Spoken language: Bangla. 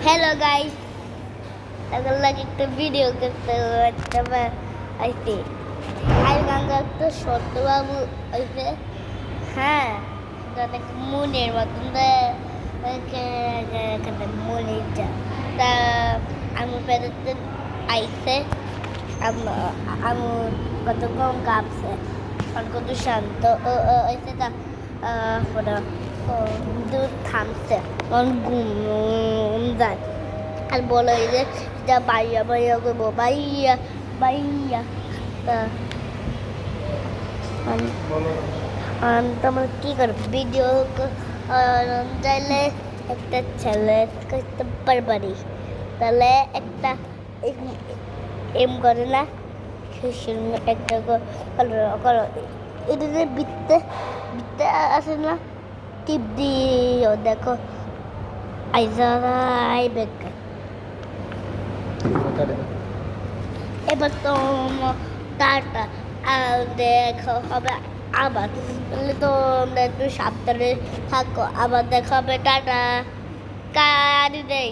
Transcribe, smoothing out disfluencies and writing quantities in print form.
হ্যালো গাইস, এখন লাগে একটা ভিডিও করতে আইতে আই গাঙ্গা তো সত্যবাবু আইতে। হ্যাঁ, অনেক মনের মতন মনের যা তা আমি বেড়াতে আইসে। আমি কত কম কাঁপছে আর কত শান্ত আইসে তা দুধ থামছে ঘুম যায় আর বলে যে যা বাইয়া বাইয়া করবো বাইয়া বাইয়া তা তোমার কী করবো ভিডিও চাইলে একটা ছেলে করতে পারবারি, তাহলে একটা এম করে না একটা করো এটা বিত্তে বিত্তে আসে না টিপ দিও দেখো আইজারাই বেকার। এবার তো টাটা আর দেখো হবে আবার, তাহলে তো একটু সাবধানে থাকো, আবার দেখা হবে টাটা কারি দেয়।